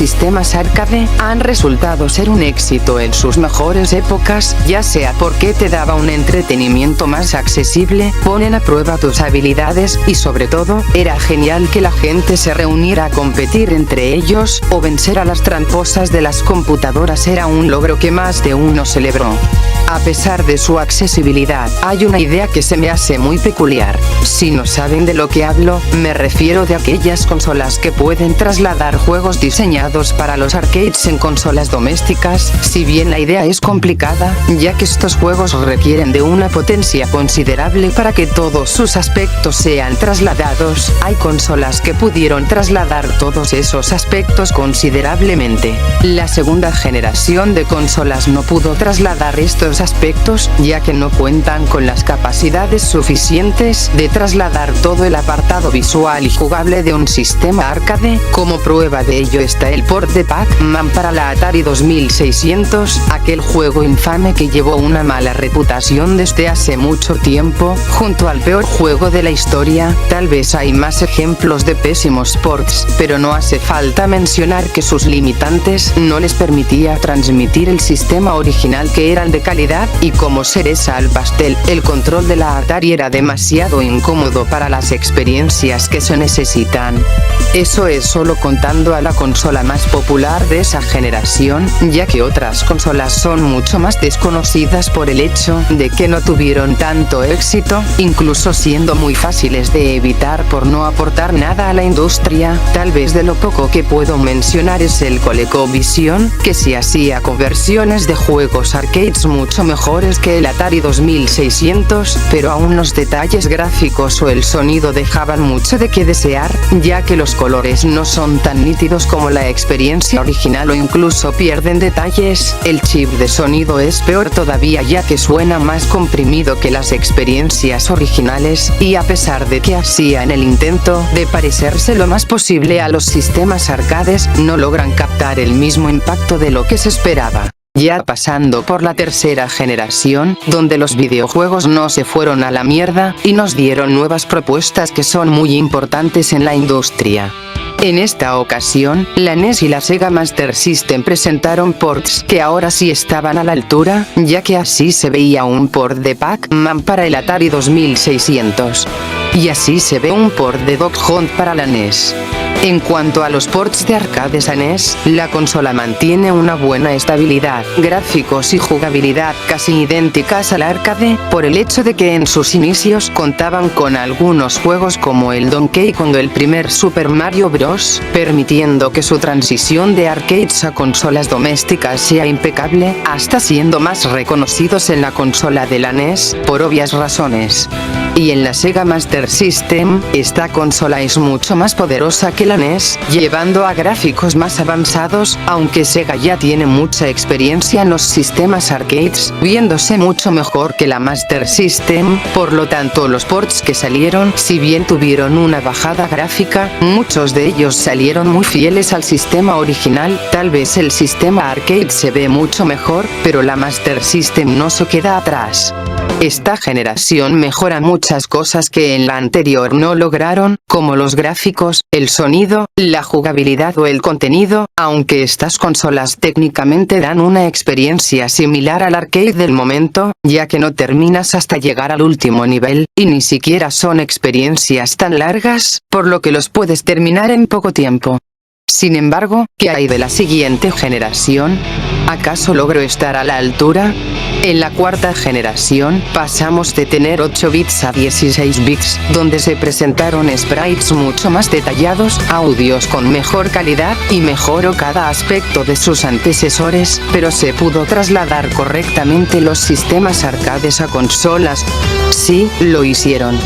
sistemas arcade han resultado ser un éxito en sus mejores épocas, ya sea porque te daba un entretenimiento más accesible, ponen a prueba tus habilidades y sobre todo, era genial que la gente se reuniera a competir entre ellos, o vencer a las tramposas de las computadoras era un logro que más de uno celebró. A pesar de su accesibilidad, hay una idea que se me hace muy peculiar. Si no saben de lo que hablo, me refiero de aquellas consolas que pueden trasladar juegos diseñados para los arcades en consolas domésticas. Si bien la idea es complicada, ya que estos juegos requieren de una potencia considerable para que todos sus aspectos sean trasladados, hay consolas que pudieron trasladar todos esos aspectos considerablemente. La segunda generación de consolas no pudo trasladar estos aspectos, ya que no cuentan con las capacidades suficientes de trasladar todo el apartado visual y jugable de un sistema arcade. Como prueba de ello está el port de Pac-Man para la Atari 2600, aquel juego infame que llevó una mala reputación desde hace mucho tiempo, junto al peor juego de la historia. Tal vez hay más ejemplos de pésimos ports, pero no hace falta mencionar que sus limitantes no les permitía transmitir el sistema original, que eran de calidad, y como cereza al pastel, el control de la Atari era demasiado incómodo para las experiencias que se necesitan. Eso es solo contando a la consola más popular de esa generación, ya que otras consolas son mucho más desconocidas por el hecho de que no tuvieron tanto éxito, incluso siendo muy fáciles de evitar por no aportar nada a la industria. Tal vez de lo poco que puedo mencionar es el ColecoVision, que sí hacía conversiones de juegos arcades mucho mejores que el Atari 2600, pero aún los detalles gráficos o el sonido dejaban mucho de qué desear, ya que los colores no son tan nítidos como la experiencia original o incluso pierden detalles. El chip de sonido es peor todavía, ya que suena más comprimido que las experiencias originales, y a pesar de que hacían el intento de parecerse lo más posible a los sistemas arcades, no logran captar el mismo impacto de lo que se esperaba. Ya pasando por la tercera generación, donde los videojuegos no se fueron a la mierda, y nos dieron nuevas propuestas que son muy importantes en la industria. En esta ocasión, la NES y la Sega Master System presentaron ports que ahora sí estaban a la altura, ya que así se veía un port de Pac-Man para el Atari 2600. Y así se ve un port de Dog Hunt para la NES. En cuanto a los ports de arcades a NES, la consola mantiene una buena estabilidad, gráficos y jugabilidad casi idénticas al arcade, por el hecho de que en sus inicios contaban con algunos juegos como el Donkey Kong o el primer Super Mario Bros., permitiendo que su transición de arcades a consolas domésticas sea impecable, hasta siendo más reconocidos en la consola de la NES, por obvias razones. Y en la Sega Master System, esta consola es mucho más poderosa que la NES, llevando a gráficos más avanzados, aunque Sega ya tiene mucha experiencia en los sistemas arcades, viéndose mucho mejor que la Master System. Por lo tanto, los ports que salieron, si bien tuvieron una bajada gráfica, muchos de ellos salieron muy fieles al sistema original. Tal vez el sistema arcade se ve mucho mejor, pero la Master System no se queda atrás. Esta generación mejora muchas cosas que en la anterior no lograron, como los gráficos, el sonido, la jugabilidad o el contenido, aunque estas consolas técnicamente dan una experiencia similar al arcade del momento, ya que no terminas hasta llegar al último nivel, y ni siquiera son experiencias tan largas, por lo que los puedes terminar en poco tiempo. Sin embargo, ¿qué hay de la siguiente generación? ¿Acaso logró estar a la altura? En la cuarta generación, pasamos de tener 8 bits a 16 bits, donde se presentaron sprites mucho más detallados, audios con mejor calidad, y mejoró cada aspecto de sus antecesores, pero se pudo trasladar correctamente los sistemas arcades a consolas. Sí, lo hicieron.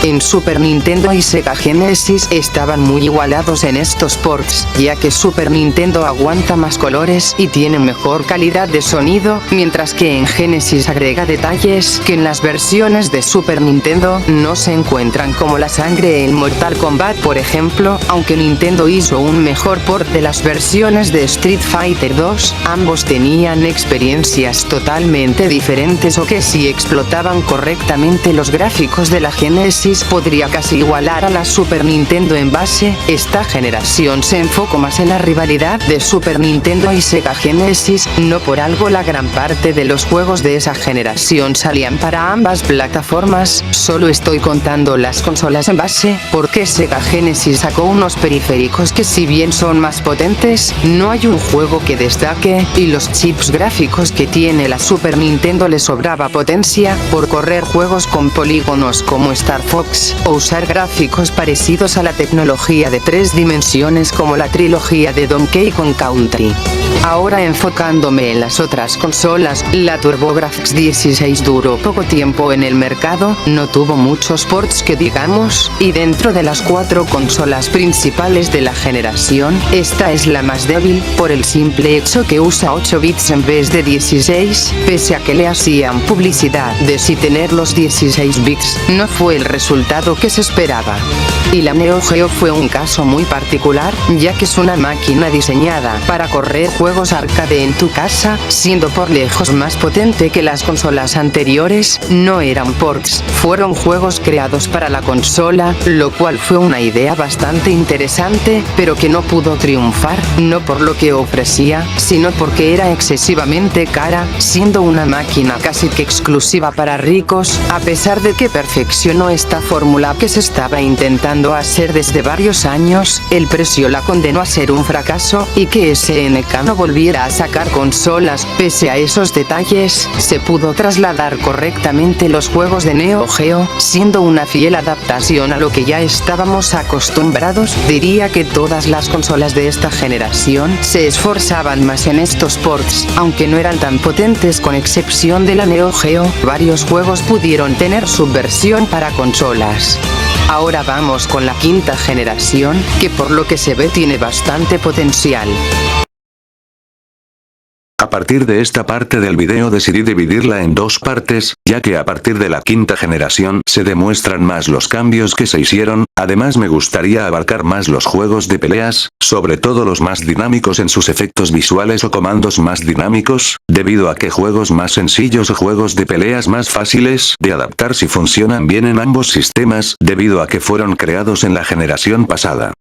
En Super Nintendo y Sega Genesis estaban muy igualados en estos ports, ya que Super Nintendo aguanta más colores y tiene mejor calidad de sonido, mientras que en Genesis agrega detalles que en las versiones de Super Nintendo no se encuentran, como la sangre en Mortal Kombat por ejemplo. Aunque Nintendo hizo un mejor port de las versiones de Street Fighter 2, ambos tenían experiencias totalmente diferentes, o que sí explotaban correctamente los gráficos de la Genesis Genesis podría casi igualar a la Super Nintendo en base. Esta generación se enfocó más en la rivalidad de Super Nintendo y Sega Genesis, no por algo la gran parte de los juegos de esa generación salían para ambas plataformas. Solo estoy contando las consolas en base, porque Sega Genesis sacó unos periféricos que si bien son más potentes, no hay un juego que destaque, y los chips gráficos que tiene la Super Nintendo le sobraba potencia por correr juegos con polígonos como Star Fox, o usar gráficos parecidos a la tecnología de 3 dimensiones como la trilogía de Donkey Kong Country. Ahora enfocándome en las otras consolas, la TurboGrafx 16 duró poco tiempo en el mercado, no tuvo muchos ports que digamos, y dentro de las 4 consolas principales de la generación, esta es la más débil, por el simple hecho que usa 8 bits en vez de 16, pese a que le hacían publicidad de si tener los 16 bits no fue el resultado que se esperaba. Y la Neo Geo fue un caso muy particular, ya que es una máquina diseñada para correr juegos arcade en tu casa, siendo por lejos más potente que las consolas anteriores. No eran ports, fueron juegos creados para la consola, lo cual fue una idea bastante interesante, pero que no pudo triunfar, no por lo que ofrecía, sino porque era excesivamente cara, siendo una máquina casi que exclusiva para ricos, a pesar de que perfeccionó esta fórmula que se estaba intentando hacer desde varios años. El precio la condenó a ser un fracaso, y que SNK no volviera a sacar consolas. Pese a esos detalles, se pudo trasladar correctamente los juegos de Neo Geo, siendo una fiel adaptación a lo que ya estábamos acostumbrados. Diría que todas las consolas de esta generación se esforzaban más en estos ports, aunque no eran tan potentes con excepción de la Neo Geo. Varios juegos pudieron tener su versión para consolas. Ahora vamos con la quinta generación, que por lo que se ve tiene bastante potencial. A partir de esta parte del video decidí dividirla en 2 partes, ya que a partir de la quinta generación se demuestran más los cambios que se hicieron. Además me gustaría abarcar más los juegos de peleas, sobre todo los más dinámicos en sus efectos visuales o comandos más dinámicos, debido a que juegos más sencillos o juegos de peleas más fáciles de adaptar si funcionan bien en ambos sistemas, debido a que fueron creados en la generación pasada.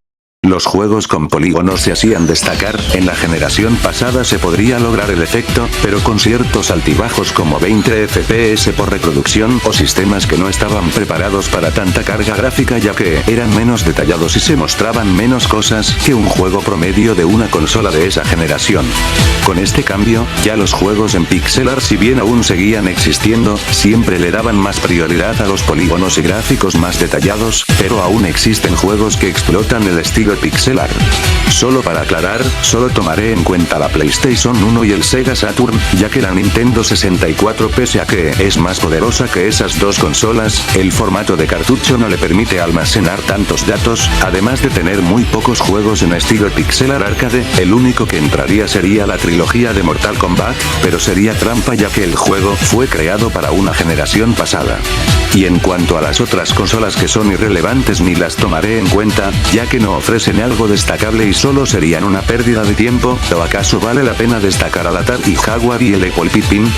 Los juegos con polígonos se hacían destacar. En la generación pasada se podría lograr el efecto, pero con ciertos altibajos como 20 FPS por reproducción o sistemas que no estaban preparados para tanta carga gráfica, ya que eran menos detallados y se mostraban menos cosas que un juego promedio de una consola de esa generación. Con este cambio, ya los juegos en pixel art, si bien aún seguían existiendo, siempre le daban más prioridad a los polígonos y gráficos más detallados, pero aún existen juegos que explotan el estilo pixel art. Solo para aclarar, solo tomaré en cuenta la PlayStation 1 y el Sega Saturn, ya que la Nintendo 64, pese a que es más poderosa que esas dos consolas, el formato de cartucho no le permite almacenar tantos datos, además de tener muy pocos juegos en estilo pixel art arcade. El único que entraría sería la trilogía de Mortal Kombat, pero sería trampa ya que el juego fue creado para una generación pasada. Y en cuanto a las otras consolas que son irrelevantes ni las tomaré en cuenta, ya que no ofrecen algo destacable y solo serían una pérdida de tiempo. ¿O acaso vale la pena destacar al Atari Jaguar y el Apple Pippin?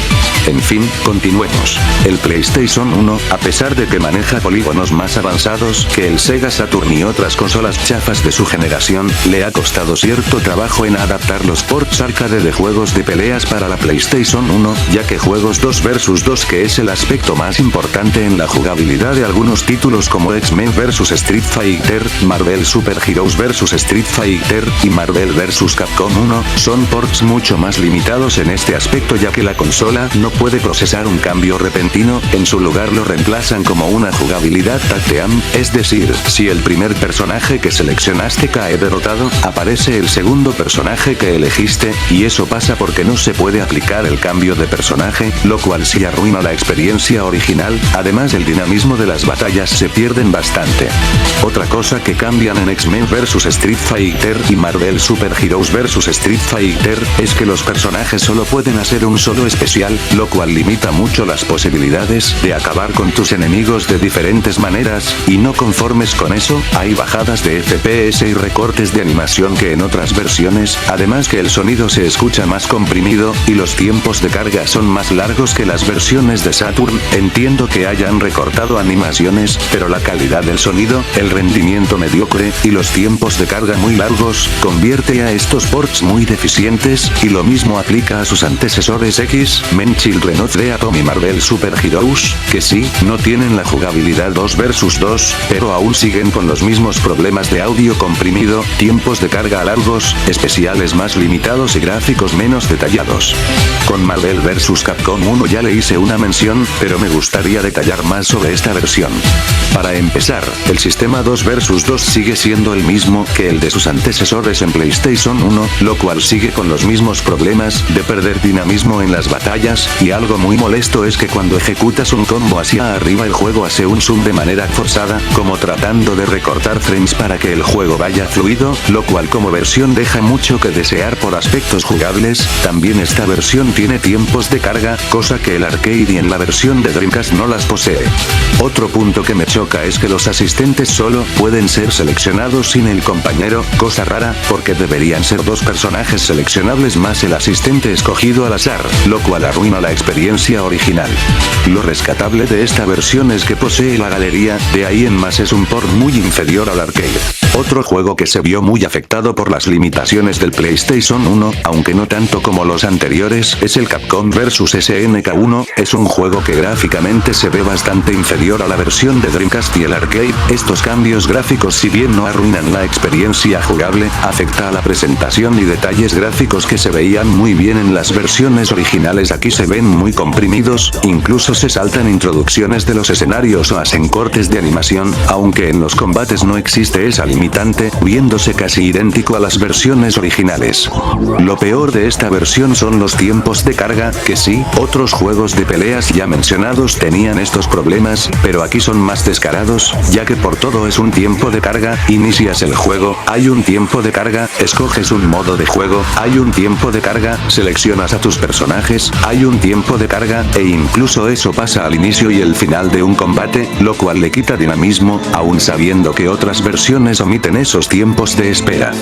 En fin, continuemos. El PlayStation 1, a pesar de que maneja polígonos más avanzados que el Sega Saturn y otras consolas chafas de su generación, le ha costado cierto trabajo en adaptar los ports arcade de juegos de peleas para la PlayStation 1, ya que juegos 2 vs 2, que es el aspecto más importante en la jugabilidad de algunos títulos como X-Men vs Street Fighter, Marvel Super Heroes vs Street Fighter y Marvel vs Capcom 1, son ports mucho más limitados en este aspecto, ya que la consola no puede procesar un cambio repentino. En su lugar lo reemplazan como una jugabilidad tap-team, es decir, si el primer personaje que seleccionaste cae derrotado, aparece el segundo personaje que elegiste, y eso pasa porque no se puede aplicar el cambio de personaje, lo cual sí arruina la experiencia original. Además, el dinamismo de las batallas se pierden bastante. Otra cosa que cambian en X-Men vs Street Fighter y Marvel Super Heroes vs Street Fighter, es que los personajes solo pueden hacer un solo especial, lo cual limita mucho las posibilidades de acabar con tus enemigos de diferentes maneras, y no conformes con eso, hay bajadas de FPS y recortes de animación que en otras versiones, además que el sonido se escucha más comprimido, y los tiempos de carga son más largos que las versiones de Saturn. Entiendo que hayan recortado animaciones, pero la calidad del sonido, el rendimiento mediocre, y los tiempos de carga muy largos, convierte a estos ports muy deficientes, y lo mismo aplica a sus antecesores X-Men Children of the Atom y Marvel Super Heroes, que sí, no tienen la jugabilidad 2 vs 2, pero aún siguen con los mismos problemas de audio comprimido, tiempos de carga largos, especiales más limitados y gráficos menos detallados. Con Marvel vs Capcom 1 ya le hice una mención, pero me gustaría detallar más sobre esta versión. Para empezar, el sistema 2 vs 2 sigue siendo el mismo que el de sus antecesores en PlayStation 1, lo cual sigue con los mismos problemas de perder dinamismo en las batallas, y algo muy molesto es que cuando ejecutas un combo hacia arriba el juego hace un zoom de manera forzada, como tratando de recortar frames para que el juego vaya fluido, lo cual como versión deja mucho que desear por aspectos jugables. También esta versión tiene tiempos de carga, cosa que el arcade y en la versión de Dreamcast no las posee. Otro punto que me choca es que los asistentes solo pueden ser seleccionados sin el compañero, cosa rara, porque deberían ser dos personajes seleccionables más el asistente escogido al azar, lo cual arruina la experiencia original. Lo rescatable de esta versión es que posee la galería, de ahí en más es un port muy inferior al arcade. Otro juego que se vio muy afectado por las limitaciones del PlayStation 1, aunque no tanto como los anteriores, es el Capcom vs SNK 1, es un juego que gráficamente se ve bastante inferior a la versión de Dreamcast y el arcade. Estos cambios gráficos, si bien no arruinan la experiencia jugable, afecta a la presentación y detalles gráficos que se veían muy bien en las versiones originales aquí se ven muy comprimidos, incluso se saltan introducciones de los escenarios o hacen cortes de animación, aunque en los combates no existe esa limitante, viéndose casi idéntico a las versiones originales. Lo peor de esta versión son los tiempos de carga, que sí, otros juegos de peleas ya mencionados tenían estos problemas, pero aquí son más descarados, ya que por todo es un tiempo de carga, inicias el juego, hay un tiempo de carga, escoges un modo de juego, hay un tiempo de carga, seleccionas a tus personajes, hay un tiempo de carga, e incluso eso pasa al inicio y el final de un combate, lo cual le quita dinamismo, aún sabiendo que otras versiones omiten esos tiempos de espera.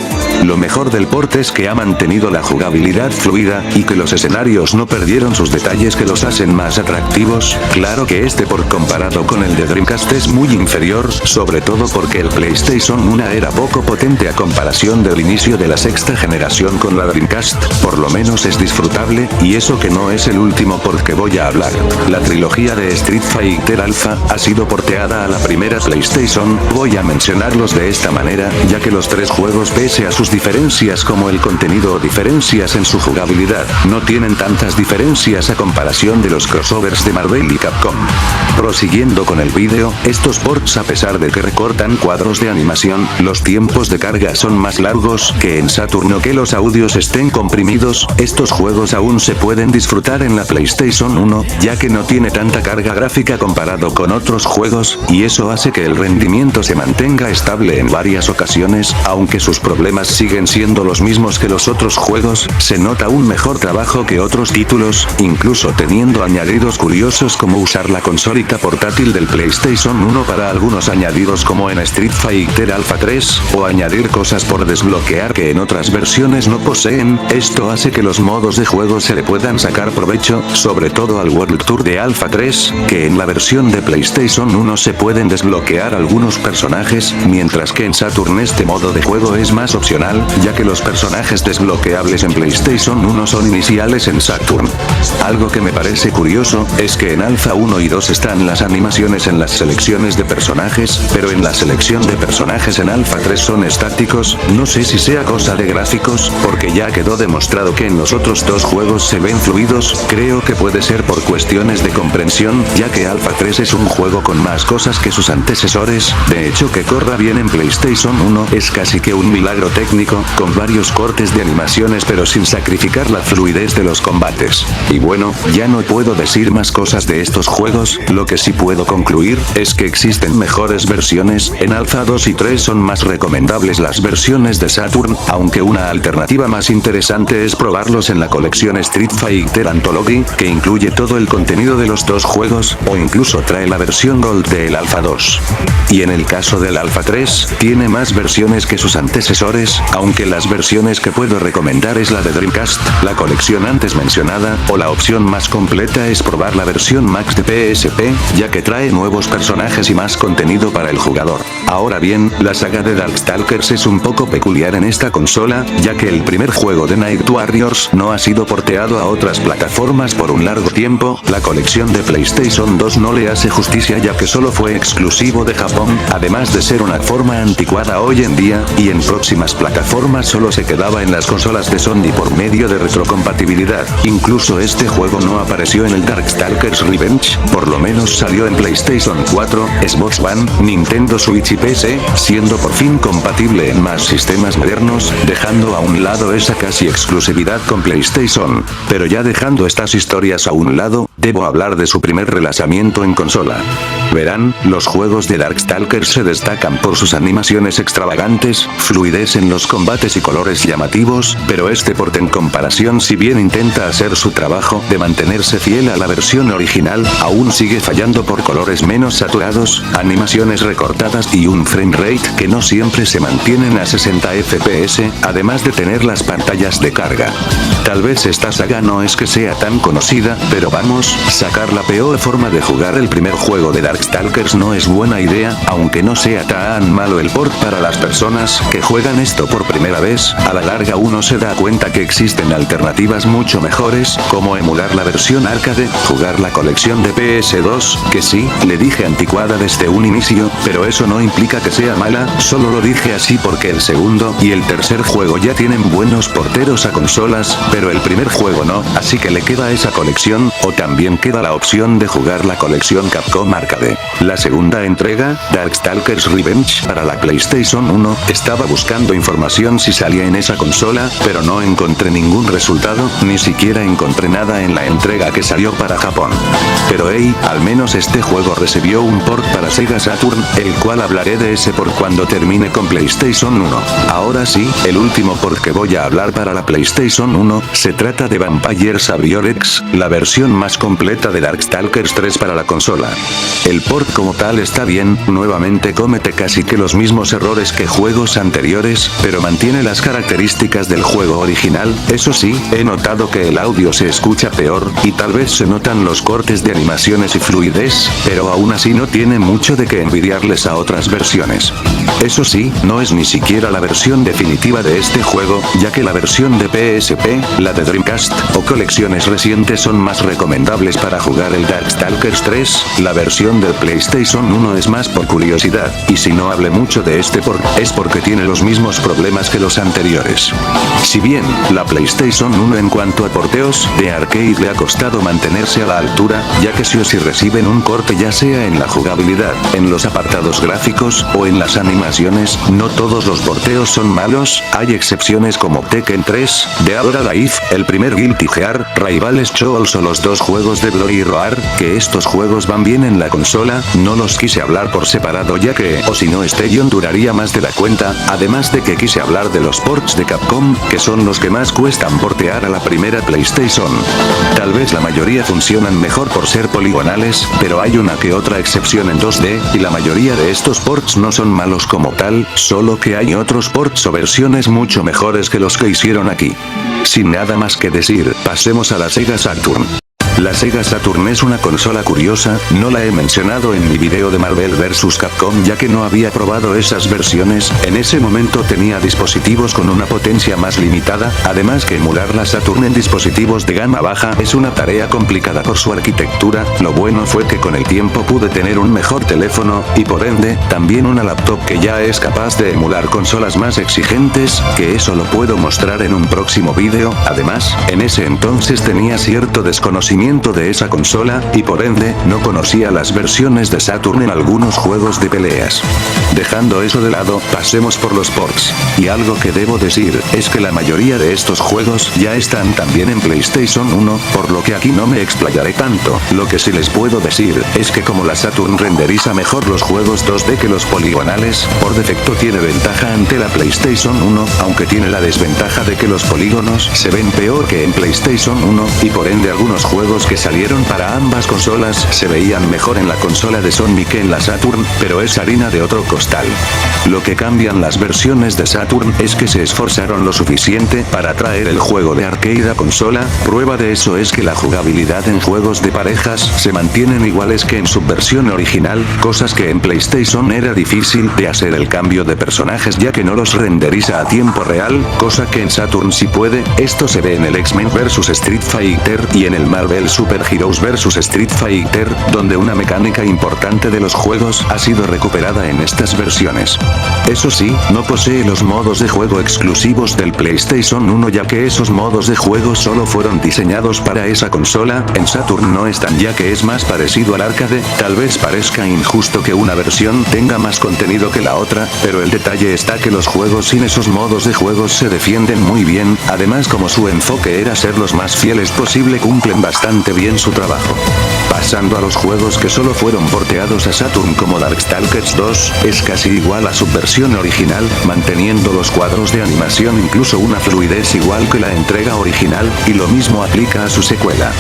Lo mejor del port es que ha mantenido la jugabilidad fluida, y que los escenarios no perdieron sus detalles que los hacen más atractivos. Claro que este port comparado con el de Dreamcast es muy inferior, sobre todo porque el PlayStation 1 era poco potente a comparación del inicio de la sexta generación con la Dreamcast, por lo menos es disfrutable, y eso que no es el último port que voy a hablar. La trilogía de Street Fighter Alpha ha sido porteada a la primera PlayStation, voy a mencionarlos de esta manera, ya que los tres juegos pese a sus diferencias como el contenido o diferencias en su jugabilidad, no tienen tantas diferencias a comparación de los crossovers de Marvel y Capcom. Prosiguiendo con el vídeo, estos ports a pesar de que recortan cuadros de animación, los tiempos de carga son más largos que en Saturn o que los audios estén comprimidos, estos juegos aún se pueden disfrutar en la PlayStation 1, ya que no tiene tanta carga gráfica comparado con otros juegos, y eso hace que el rendimiento se mantenga estable en varias ocasiones, aunque sus problemas siguen siendo los mismos que los otros juegos, se nota un mejor trabajo que otros títulos, incluso teniendo añadidos curiosos como usar la consolita portátil del PlayStation 1 para algunos añadidos como en Street Fighter Alpha 3, o añadir cosas por desbloquear que en otras versiones no poseen. Esto hace que los modos de juego se le puedan sacar provecho, sobre todo al World Tour de Alpha 3, que en la versión de PlayStation 1 se pueden desbloquear algunos personajes, mientras que en Saturn este modo de juego es más opcional, ya que los personajes desbloqueables en PlayStation 1 son iniciales en Saturn. Algo que me parece curioso, es que en Alpha 1 y 2 están las animaciones en las selecciones de personajes, pero en la selección de personajes en Alpha 3 son estáticos, no sé si sea cosa de gráficos, porque ya quedó demostrado que en los otros dos juegos se ven fluidos, creo que puede ser por cuestiones de comprensión, ya que Alpha 3 es un juego con más cosas que sus antecesores, de hecho que corra bien en PlayStation PlayStation 1 es casi que un milagro técnico, con varios cortes de animaciones pero sin sacrificar la fluidez de los combates. Y bueno, ya no puedo decir más cosas de estos juegos, lo que sí puedo concluir, es que existen mejores versiones, en Alpha 2 y 3 son más recomendables las versiones de Saturn, aunque una alternativa más interesante es probarlos en la colección Street Fighter Anthology, que incluye todo el contenido de los dos juegos, o incluso trae la versión Gold del Alpha 2. Y en el caso del Alpha 3, tiene más versiones que sus antecesores, aunque las versiones que puedo recomendar es la de Dreamcast, la colección antes mencionada, o la opción más completa es probar la versión Max de PSP, ya que trae nuevos personajes y más contenido para el jugador. Ahora bien, la saga de Darkstalkers es un poco peculiar en esta consola, ya que el primer juego de Night Warriors no ha sido porteado a otras plataformas por un largo tiempo, la colección de PlayStation 2 no le hace justicia ya que solo fue exclusivo de Japón, además de ser una forma anticuada hoy en día, y en próximas plataformas solo se quedaba en las consolas de Sony por medio de retrocompatibilidad. Incluso este juego no apareció en el Darkstalkers Revenge, por lo menos salió en PlayStation 4, Xbox One, Nintendo Switch y PC, siendo por fin compatible en más sistemas modernos, dejando a un lado esa casi exclusividad con PlayStation. Pero ya dejando estas historias a un lado, debo hablar de su primer relanzamiento en consola. Verán, los juegos de Darkstalkers se destacan por sus animaciones extravagantes, fluidez en los combates y colores llamativos, pero este port en comparación, si bien intenta hacer su trabajo de mantenerse fiel a la versión original, aún sigue fallando por colores menos saturados, animaciones recortadas y un frame rate que no siempre se mantienen a 60 FPS, además de tener las pantallas de carga. Tal vez esta saga no es que sea tan conocida, pero vamos, sacar la peor forma de jugar el primer juego de Darkstalkers no es buena idea, aunque no sea tan malo el port para las personas que juegan esto por primera vez, a la larga uno se da cuenta que existen alternativas mucho mejores, como emular la versión arcade, jugar la colección de PS2, que sí, le dije anticuada desde un inicio, pero eso no implica que sea mala, solo lo dije así porque el segundo y el tercer juego ya tienen buenos porteros a consolas, pero el primer juego no, así que le queda esa colección, o también queda la opción de jugar la colección Capcom Arcade. La segunda entrega, Darkstalkers Revenge para la PlayStation 1, estaba buscando información si salía en esa consola, pero no encontré ningún resultado, ni siquiera encontré nada en la entrega que salió para Japón. Pero hey, al menos este juego recibió un port para Sega Saturn, el cual hablaré de ese port cuando termine con PlayStation 1. Ahora sí, el último port que voy a hablar para la PlayStation 1, se trata de Vampire Survivor X, la versión más completa de Darkstalkers 3 para la consola. El port como tal está bien, nuevamente comete casi que los mismos errores que juegos anteriores, pero mantiene las características del juego original. Eso sí, he notado que el audio se escucha peor, y tal vez se notan los cortes de animaciones y fluidez, pero aún así no tiene mucho de que envidiarles a otras versiones. Eso sí, no es ni siquiera la versión definitiva de este juego, ya que la versión de PSP, la de Dreamcast, o colecciones recientes son más recomendables para jugar el Darkstalkers 3, la versión del PlayStation 1 es más por curiosidad, y si no hablé mucho de este port, es porque tiene los mismos problemas que los anteriores. Si bien, la PlayStation 1 en cuanto a porteos de arcade le ha costado mantenerse a la altura, ya que sí o sí reciben un corte ya sea en la jugabilidad, en los apartados gráficos, o en las animaciones, no todos los porteos son malos, hay excepciones como Tekken 3, Dead or Alive, el primer Guilty Gear, Rivals Shoals o los dos juegos de Glory Roar, que estos juegos van bien en la consola, no los quise hablar por separado ya que, o si no este guión duraría más de la cuenta, además de que quise hablar de los ports de Capcom, que son los que más cuestan portear a la primera PlayStation. Tal vez la mayoría funcionan mejor por ser poligonales, pero hay una que otra excepción en 2D, y la mayoría de estos ports no son malos como tal, solo que hay otros ports o versiones mucho mejores que los que hicieron aquí. Sin nada más que decir, pasemos a la Sega Saturn. La Sega Saturn es una consola curiosa, no la he mencionado en mi video de Marvel vs Capcom ya que no había probado esas versiones, en ese momento tenía dispositivos con una potencia más limitada, además que emular la Saturn en dispositivos de gama baja es una tarea complicada por su arquitectura. Lo bueno fue que con el tiempo pude tener un mejor teléfono, y por ende, también una laptop que ya es capaz de emular consolas más exigentes, que eso lo puedo mostrar en un próximo video. Además, en ese entonces tenía cierto desconocimiento de esa consola, y por ende, no conocía las versiones de Saturn en algunos juegos de peleas. Dejando eso de lado, pasemos por los ports. Y algo que debo decir, es que la mayoría de estos juegos ya están también en PlayStation 1, por lo que aquí no me explayaré tanto. Lo que sí les puedo decir, es que como la Saturn renderiza mejor los juegos 2D que los poligonales, por defecto tiene ventaja ante la PlayStation 1, aunque tiene la desventaja de que los polígonos se ven peor que en PlayStation 1, y por ende algunos juegos que salieron para ambas consolas se veían mejor en la consola de Sony que en la Saturn, pero es harina de otro costal. Lo que cambian las versiones de Saturn es que se esforzaron lo suficiente para traer el juego de arcade a consola. Prueba de eso es que la jugabilidad en juegos de parejas se mantienen iguales que en su versión original, cosas que en PlayStation era difícil de hacer el cambio de personajes ya que no los renderiza a tiempo real, cosa que en Saturn sí puede. Esto se ve en el X-Men vs Street Fighter y en el Marvel Super Heroes vs Street Fighter, donde una mecánica importante de los juegos ha sido recuperada en estas versiones. Eso sí, no posee los modos de juego exclusivos del PlayStation 1 ya que esos modos de juego solo fueron diseñados para esa consola. En Saturn no están ya que es más parecido al arcade. Tal vez parezca injusto que una versión tenga más contenido que la otra, pero el detalle está que los juegos sin esos modos de juego se defienden muy bien, además como su enfoque era ser los más fieles posible cumplen bastante bien su trabajo. Pasando a los juegos que solo fueron porteados a Saturn como Darkstalkers 2, es casi igual a su versión original, manteniendo los cuadros de animación incluso una fluidez igual que la entrega original, y lo mismo aplica a su secuela.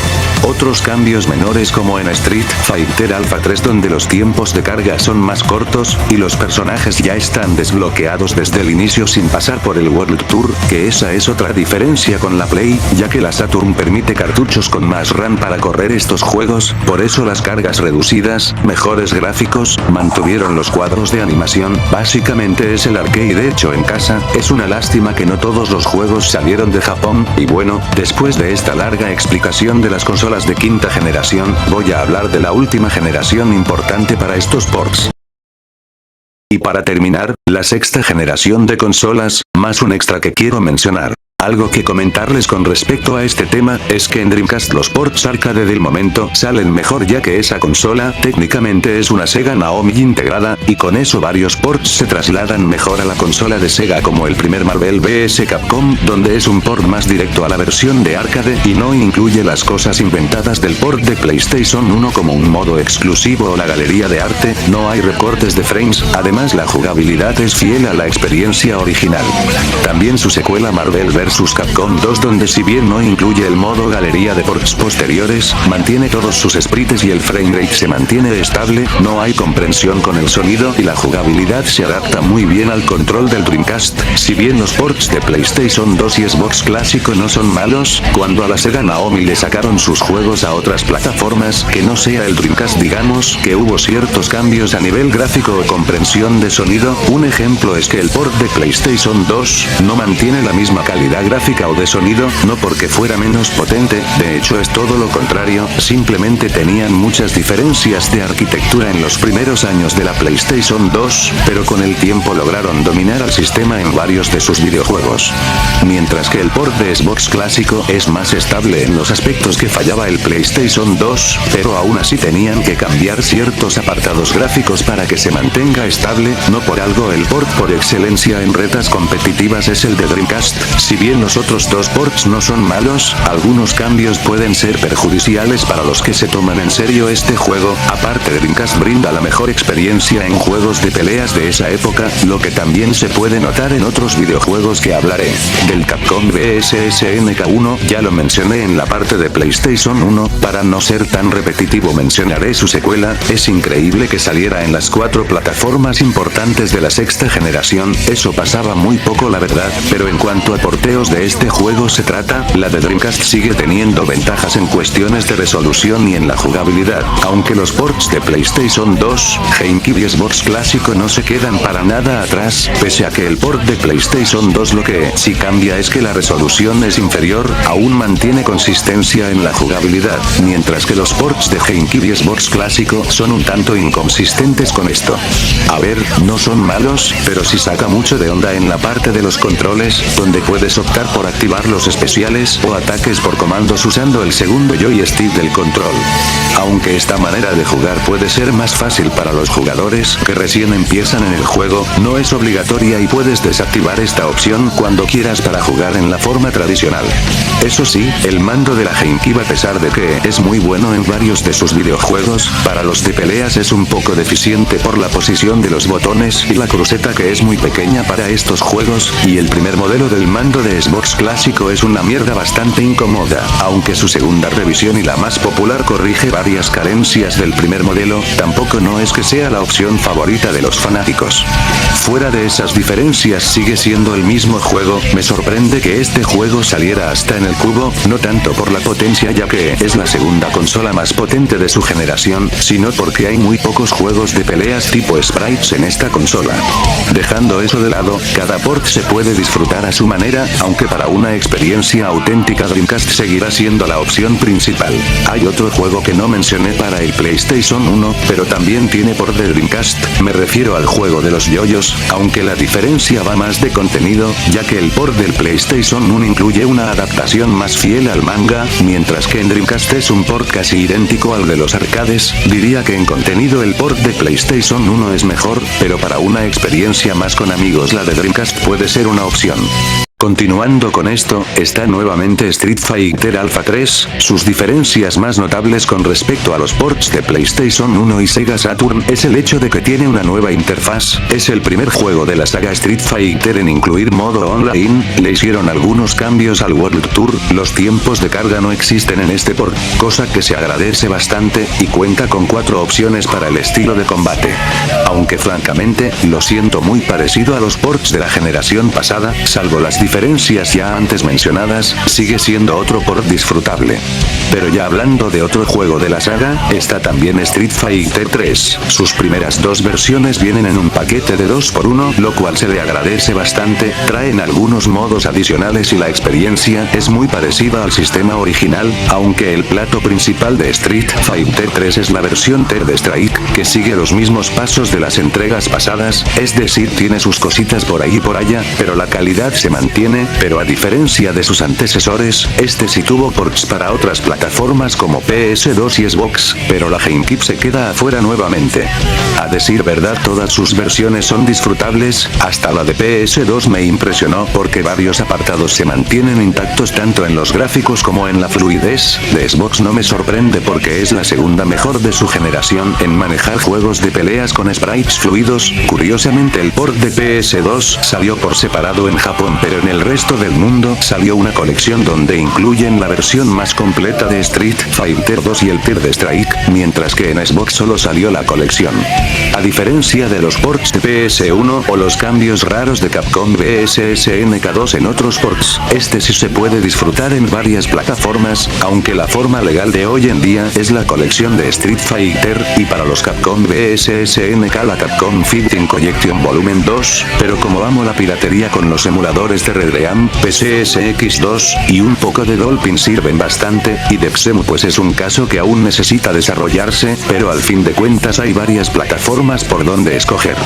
Otros cambios menores como en Street Fighter Alpha 3 donde los tiempos de carga son más cortos, y los personajes ya están desbloqueados desde el inicio sin pasar por el World Tour, que esa es otra diferencia con la Play, ya que la Saturn permite cartuchos con más RAM para correr estos juegos, por eso las cargas reducidas, mejores gráficos, mantuvieron los cuadros de animación, básicamente es el arcade hecho en casa. Es una lástima que no todos los juegos salieron de Japón, y bueno, después de esta larga explicación de las consolas de quinta generación, voy a hablar de la última generación importante para estos ports. Y para terminar, la sexta generación de consolas, más un extra que quiero mencionar. Algo que comentarles con respecto a este tema, es que en Dreamcast los ports arcade del momento salen mejor ya que esa consola técnicamente es una Sega Naomi integrada, y con eso varios ports se trasladan mejor a la consola de Sega como el primer Marvel vs Capcom, donde es un port más directo a la versión de arcade y no incluye las cosas inventadas del port de PlayStation 1 como un modo exclusivo o la galería de arte, no hay recortes de frames, además la jugabilidad es fiel a la experiencia original. También su secuela Marvel vs Capcom 2 donde si bien no incluye el modo galería de ports posteriores, mantiene todos sus sprites y el framerate se mantiene estable, no hay comprensión con el sonido y la jugabilidad se adapta muy bien al control del Dreamcast. Si bien los ports de PlayStation 2 y Xbox clásico no son malos, cuando a la Sega Naomi le sacaron sus juegos a otras plataformas que no sea el Dreamcast digamos que hubo ciertos cambios a nivel gráfico o comprensión de sonido. Un ejemplo es que el port de PlayStation 2 no mantiene la misma calidad gráfica o de sonido, no porque fuera menos potente, de hecho es todo lo contrario, simplemente tenían muchas diferencias de arquitectura en los primeros años de la PlayStation 2, pero con el tiempo lograron dominar al sistema en varios de sus videojuegos. Mientras que el port de Xbox clásico es más estable en los aspectos que fallaba el PlayStation 2, pero aún así tenían que cambiar ciertos apartados gráficos para que se mantenga estable, no por algo el port por excelencia en retas competitivas es el de Dreamcast. Si bien los otros dos ports no son malos, algunos cambios pueden ser perjudiciales para los que se toman en serio este juego. Aparte Dreamcast brinda la mejor experiencia en juegos de peleas de esa época, lo que también se puede notar en otros videojuegos que hablaré. Del Capcom vs SNK 1 ya lo mencioné en la parte de PlayStation 1, para no ser tan repetitivo mencionaré su secuela. Es increíble que saliera en las 4 plataformas importantes de la sexta generación, eso pasaba muy poco la verdad, pero en cuanto a porteos de este juego se trata, la de Dreamcast sigue teniendo ventajas en cuestiones de resolución y en la jugabilidad, aunque los ports de PlayStation 2, GameCube y Xbox clásico no se quedan para nada atrás, pese a que el port de PlayStation 2 lo que sí cambia es que la resolución es inferior, aún mantiene consistencia en la jugabilidad, mientras que los ports de GameCube y Xbox clásico son un tanto inconsistentes con esto. A ver, no son malos, pero sí saca mucho de onda en la parte de los controles, donde puedes optar optar por activar los especiales o ataques por comandos usando el segundo joystick del control. Aunque esta manera de jugar puede ser más fácil para los jugadores que recién empiezan en el juego, no es obligatoria y puedes desactivar esta opción cuando quieras para jugar en la forma tradicional. Eso sí, el mando de la GameCube, a pesar de que es muy bueno en varios de sus videojuegos, para los de peleas es un poco deficiente por la posición de los botones y la cruceta que es muy pequeña para estos juegos, y el primer modelo del mando de Xbox clásico es una mierda bastante incómoda, aunque su segunda revisión y la más popular corrige varias carencias del primer modelo, tampoco no es que sea la opción favorita de los fanáticos. Fuera de esas diferencias sigue siendo el mismo juego, me sorprende que este juego saliera hasta en el cubo, no tanto por la potencia ya que es la segunda consola más potente de su generación, sino porque hay muy pocos juegos de peleas tipo sprites en esta consola. Dejando eso de lado, cada port se puede disfrutar a su manera, aunque para una experiencia auténtica Dreamcast seguirá siendo la opción principal. Hay otro juego que no mencioné para el PlayStation 1, pero también tiene port de Dreamcast, me refiero al juego de los yoyos, aunque la diferencia va más de contenido, ya que el port del PlayStation 1 incluye una adaptación más fiel al manga, mientras que en Dreamcast es un port casi idéntico al de los arcades. Diría que en contenido el port de PlayStation 1 es mejor, pero para una experiencia más con amigos la de Dreamcast puede ser una opción. Continuando con esto, está nuevamente Street Fighter Alpha 3, sus diferencias más notables con respecto a los ports de PlayStation 1 y Sega Saturn es el hecho de que tiene una nueva interfaz, es el primer juego de la saga Street Fighter en incluir modo online, le hicieron algunos cambios al World Tour, los tiempos de carga no existen en este port, cosa que se agradece bastante, y cuenta con 4 opciones para el estilo de combate. Aunque francamente, lo siento muy parecido a los ports de la generación pasada, salvo las diferencias ya antes mencionadas, sigue siendo otro port disfrutable. Pero ya hablando de otro juego de la saga, está también Street Fighter 3. Sus primeras 2 versiones vienen en un paquete de 2x1, lo cual se le agradece bastante, traen algunos modos adicionales y la experiencia es muy parecida al sistema original, aunque el plato principal de Street Fighter 3 es la versión Third Strike, que sigue los mismos pasos de las entregas pasadas, es decir, tiene sus cositas por ahí y por allá, pero la calidad se mantiene, pero a diferencia de sus antecesores, este sí tuvo ports para otras plataformas como PS2 y Xbox, pero la GameCube se queda afuera nuevamente. A decir verdad, todas sus versiones son disfrutables, hasta la de PS2 me impresionó porque varios apartados se mantienen intactos tanto en los gráficos como en la fluidez. De Xbox no me sorprende porque es la segunda mejor de su generación en manejar juegos de peleas con sprites fluidos. Curiosamente el port de PS2 salió por separado en Japón, pero en el resto del mundo salió una colección donde incluyen la versión más completa de Street Fighter 2 y el Third Strike, mientras que en Xbox solo salió la colección. A diferencia de los ports de PS1 o los cambios raros de Capcom vs SNK 2 en otros ports, este sí se puede disfrutar en varias plataformas, aunque la forma legal de hoy en día es la colección de Street Fighter, y para los Capcom vs SNK la Capcom Fighting Collection Volumen 2, pero como amo la piratería con los emuladores de Redream, PCSX2 y un poco de Dolphin sirven bastante, y Depsemu pues es un caso que aún necesita desarrollarse, pero al fin de cuentas hay varias plataformas por donde escoger.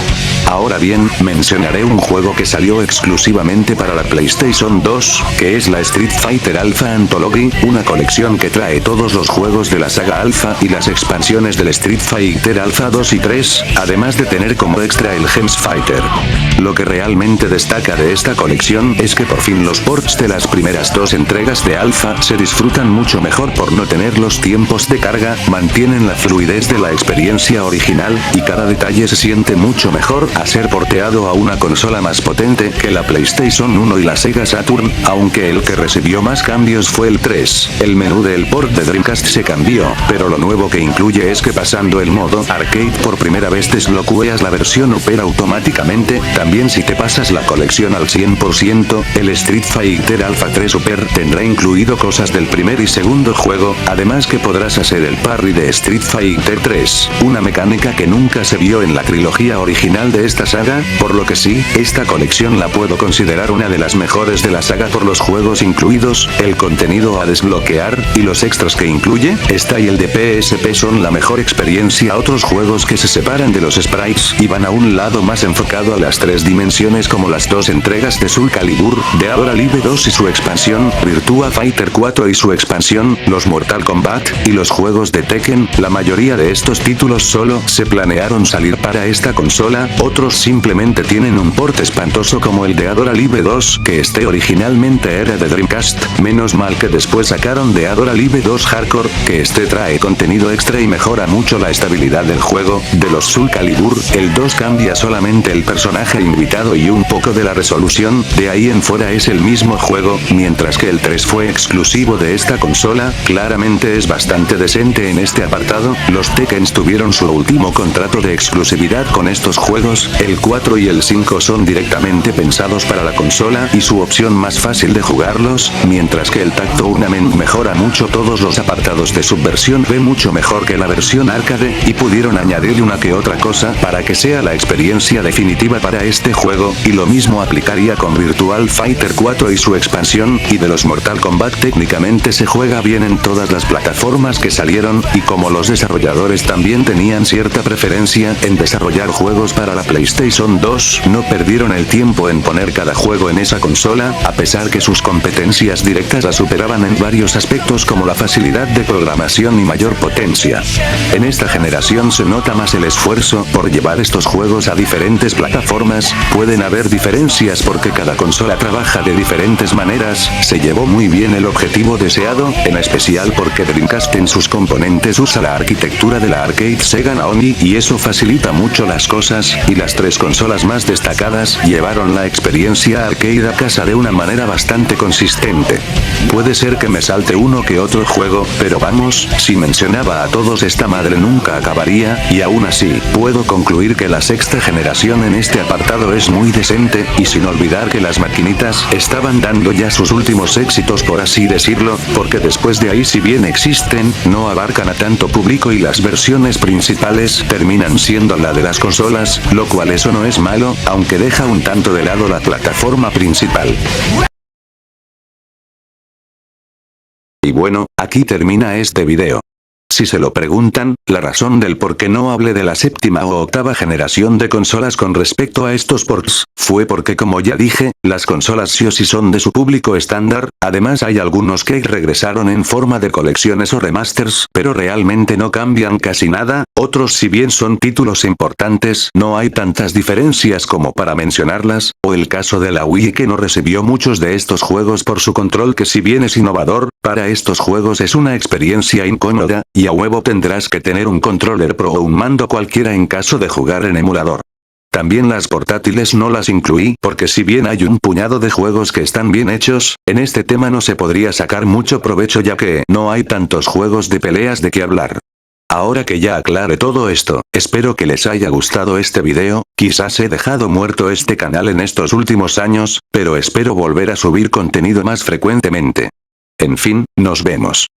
Ahora bien, mencionaré un juego que salió exclusivamente para la PlayStation 2, que es la Street Fighter Alpha Anthology, una colección que trae todos los juegos de la saga Alpha y las expansiones del Street Fighter Alpha 2 y 3, además de tener como extra el Gems Fighter. Lo que realmente destaca de esta colección es que por fin los ports de las primeras 2 entregas de Alpha se disfrutan mucho mejor por no tener los tiempos de carga, mantienen la fluidez de la experiencia original, y cada detalle se siente mucho mejor a ser porteado a una consola más potente que la PlayStation 1 y la Sega Saturn, aunque el que recibió más cambios fue el 3. El menú del port de Dreamcast se cambió, pero lo nuevo que incluye es que pasando el modo arcade por primera vez desbloqueas la versión opera automáticamente. También si te pasas la colección al 100%, el Street Fighter Alpha 3 Super tendrá incluido cosas del primer y segundo segundo juego, además que podrás hacer el parry de Street Fighter 3, una mecánica que nunca se vio en la trilogía original de esta saga, por lo que sí, esta colección la puedo considerar una de las mejores de la saga por los juegos incluidos, el contenido a desbloquear, y los extras que incluye. Esta y el de PSP son la mejor experiencia. Otros juegos que se separan de los sprites y van a un lado más enfocado a las 3 dimensiones, como las 2 entregas de Soul Calibur, Dead or Alive 2 y su expansión, Virtua Fighter 4 y su expansión, los Mortal Kombat, y los juegos de Tekken. La mayoría de estos títulos solo se planearon salir para esta consola, otros simplemente tienen un port espantoso como el de Dead or Alive 2, que originalmente era de Dreamcast, menos mal que después sacaron Dead or Alive 2 Hardcore, que trae contenido extra y mejora mucho la estabilidad del juego. De los Soul Calibur, el 2 cambia solamente el personaje invitado y un poco de la resolución, de ahí en fuera es el mismo juego, mientras que el 3 fue exclusivo de esta consola. Claramente es bastante decente en este apartado. Los Tekken tuvieron su último contrato de exclusividad con estos juegos, el 4 y el 5 son directamente pensados para la consola y su opción más fácil de jugarlos, mientras que el Tag Tournament mejora mucho todos los apartados de su versión, ve mucho mejor que la versión arcade, y pudieron añadir una que otra cosa para que sea la experiencia definitiva para este juego, y lo mismo aplicaría con Virtual Fighter 4 y su expansión. Y de los Mortal Kombat, técnicamente se juega bien en todas las plataformas que salieron, y como los desarrolladores también tenían cierta preferencia en desarrollar juegos para la PlayStation 2, no perdieron el tiempo en poner cada juego en esa consola, a pesar que sus competencias directas la superaban en varios aspectos como la facilidad de programación y mayor potencia. En esta generación se nota más el esfuerzo por llevar estos juegos a diferentes plataformas. Pueden haber diferencias porque cada consola trabaja de diferentes maneras. Se llevó muy bien el objetivo deseado, en especial porque Dreamcast en sus componentes usa la arquitectura de la arcade Sega Naomi, y eso facilita mucho las cosas, y las 3 consolas más destacadas llevaron la experiencia arcade a casa de una manera bastante consistente. Puede ser que me salte uno que otro juego, pero vamos, si mencionaba a todos esta madre nunca acabaría, y aún así, puedo concluir que la 6ª generación en este apartado es muy decente, y sin olvidar que las maquinitas estaban dando ya sus últimos éxitos, por así decirlo, porque después de ahí, si bien existen, no abarcan a tanto público y las versiones principales terminan siendo la de las consolas, lo cual eso no es malo, aunque deja un tanto de lado la plataforma principal. Y bueno, aquí termina este video. Si se lo preguntan, la razón del por qué no hablé de la 7ª o 8ª generación de consolas con respecto a estos ports, fue porque, como ya dije, las consolas sí o sí son de su público estándar. Además hay algunos que regresaron en forma de colecciones o remasters, pero realmente no cambian casi nada. Otros, si bien son títulos importantes, no hay tantas diferencias como para mencionarlas, o el caso de la Wii, que no recibió muchos de estos juegos por su control, que si bien es innovador, para estos juegos es una experiencia incómoda, y a huevo tendrás que tener un controller pro o un mando cualquiera en caso de jugar en emulador. También las portátiles no las incluí porque si bien hay un puñado de juegos que están bien hechos, en este tema no se podría sacar mucho provecho ya que no hay tantos juegos de peleas de qué hablar. Ahora que ya aclaré todo esto, espero que les haya gustado este video. Quizás he dejado muerto este canal en estos últimos años, pero espero volver a subir contenido más frecuentemente. En fin, nos vemos.